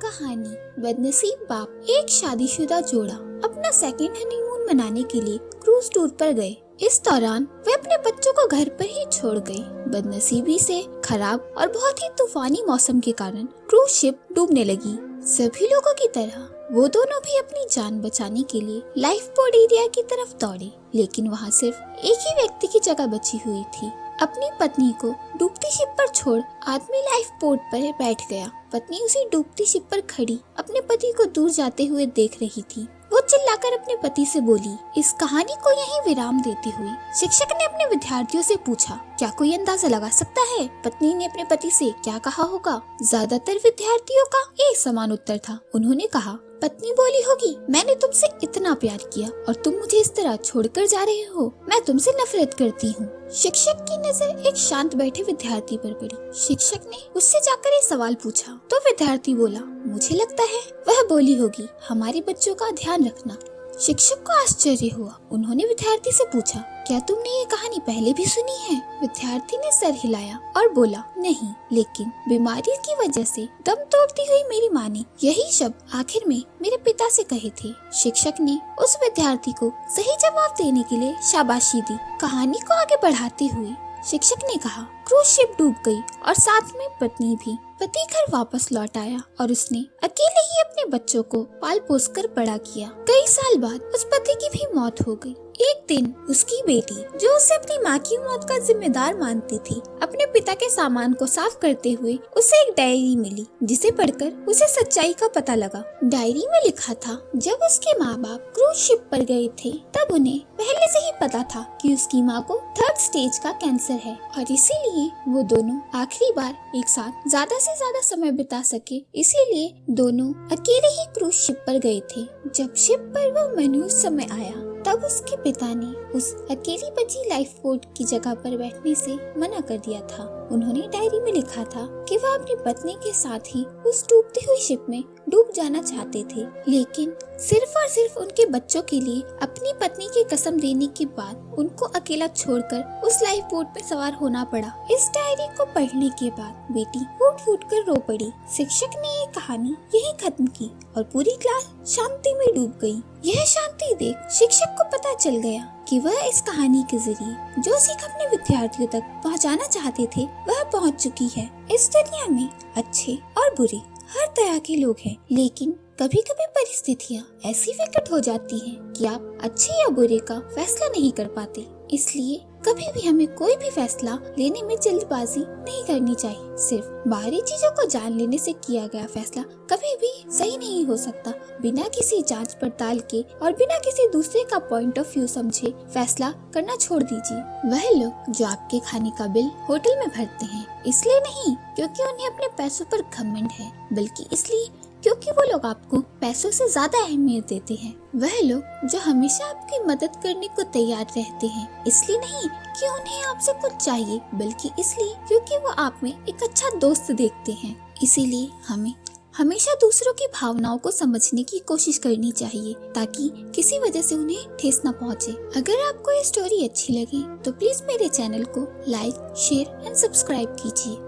कहानी बदनसीब बाप। एक शादीशुदा जोड़ा अपना सेकंड हनीमून मनाने के लिए क्रूज टूर पर गए। इस दौरान वे अपने बच्चों को घर पर ही छोड़ गए। बदनसीबी से खराब और बहुत ही तूफानी मौसम के कारण क्रूज शिप डूबने लगी। सभी लोगों की तरह वो दोनों भी अपनी जान बचाने के लिए लाइफ बोट एरिया की तरफ दौड़े, लेकिन वहाँ सिर्फ एक ही व्यक्ति की जगह बची हुई थी। अपनी पत्नी को डूबती शिप पर छोड़ आदमी लाइफ बोट पर बैठ गया। पत्नी उसी डूबती शिप पर खड़ी अपने पति को दूर जाते हुए देख रही थी। वो चिल्लाकर अपने पति से बोली। इस कहानी को यहीं विराम देती हुई शिक्षक ने अपने विद्यार्थियों से पूछा, क्या कोई अंदाजा लगा सकता है पत्नी ने अपने पति से क्या कहा होगा? ज्यादातर विद्यार्थियों का एक समान उत्तर था। उन्होंने कहा, पत्नी बोली होगी, मैंने तुमसे इतना प्यार किया और तुम मुझे इस तरह छोड़कर जा रहे हो, मैं तुमसे नफरत करती हूँ। शिक्षक की नजर एक शांत बैठे विद्यार्थी पर पड़ी। शिक्षक ने उससे जाकर एक सवाल पूछा तो विद्यार्थी बोला, मुझे लगता है वह बोली होगी, हमारे बच्चों का ध्यान रखना। शिक्षक को आश्चर्य हुआ। उन्होंने विद्यार्थी से पूछा, क्या तुमने ये कहानी पहले भी सुनी है? विद्यार्थी ने सर हिलाया और बोला, नहीं, लेकिन बीमारी की वजह से दम तोड़ती हुई मेरी माँ ने यही शब्द आखिर में मेरे पिता से कहे थे। शिक्षक ने उस विद्यार्थी को सही जवाब देने के लिए शाबाशी दी। कहानी को आगे बढ़ाते हुए शिक्षक ने कहा, क्रूज शिप डूब गई और साथ में पत्नी भी। पति घर वापस लौट आया और उसने अकेले ही अपने बच्चों को पाल पोस कर बड़ा किया। कई साल बाद उस पति की भी मौत हो गई। एक दिन उसकी बेटी, जो उसे अपनी माँ की मौत का जिम्मेदार मानती थी, अपने पिता के सामान को साफ करते हुए उसे एक डायरी मिली, जिसे पढ़कर उसे सच्चाई का पता लगा। डायरी में लिखा था, जब उसके माँ बाप क्रूज शिप पर गए थे तब उन्हें पहले से ही पता था कि उसकी माँ को 3rd स्टेज का कैंसर है और इसीलिए वो दोनों आखिरी बार एक साथ ज्यादा से ज्यादा समय बिता सके, इसीलिए दोनों अकेले ही क्रूज शिप पर गए थे। जब शिप पर वो मनुष्य समय आया तब उसके पिता ने उस अकेली बची लाइफ बोट की जगह पर बैठने से मना कर दिया था। उन्होंने डायरी में लिखा था कि वह अपनी पत्नी के साथ ही उस डूबती हुई शिप में डूब जाना चाहते थे, लेकिन सिर्फ और सिर्फ उनके बच्चों के लिए अपनी पत्नी की कसम देने के बाद उनको अकेला छोड़कर उस लाइफ बोट पर सवार होना पड़ा। इस डायरी को पढ़ने के बाद बेटी फूट फूट कर रो पड़ी। शिक्षक ने ये कहानी यही खत्म की और पूरी क्लास शांति में डूब गई। यह शांति देख शिक्षक को पता चल गया कि वह इस कहानी के जरिए जो सीख अपने विद्यार्थियों तक पहुंचाना चाहते थे वह पहुंच चुकी है। इस दुनिया में अच्छे और बुरे हर तरह के लोग हैं, लेकिन कभी कभी परिस्थितियाँ ऐसी विकट हो जाती हैं कि आप अच्छे या बुरे का फैसला नहीं कर पाते। इसलिए कभी भी हमें कोई भी फैसला लेने में जल्दबाजी नहीं करनी चाहिए। सिर्फ बाहरी चीजों को जान लेने से किया गया फैसला कभी भी सही नहीं हो सकता। बिना किसी जांच पड़ताल के और बिना किसी दूसरे का पॉइंट ऑफ व्यू समझे फैसला करना छोड़ दीजिए। वह लोग जो आपके खाने का बिल होटल में भरते हैं, इसलिए नहीं क्योंकि उन्हें अपने पैसों पर घमंड है, बल्कि इसलिए क्योंकि वो लोग आपको पैसों से ज्यादा अहमियत देते हैं। वह लोग जो हमेशा आपकी मदद करने को तैयार रहते हैं, इसलिए नहीं कि उन्हें आपसे कुछ चाहिए, बल्कि इसलिए क्योंकि वो आप में एक अच्छा दोस्त देखते हैं। इसीलिए हमें हमेशा दूसरों की भावनाओं को समझने की कोशिश करनी चाहिए ताकि किसी वजह से उन्हें ठेस न पहुंचे। अगर आपको ये स्टोरी अच्छी लगी तो प्लीज मेरे चैनल को लाइक, शेयर एंड सब्सक्राइब कीजिए।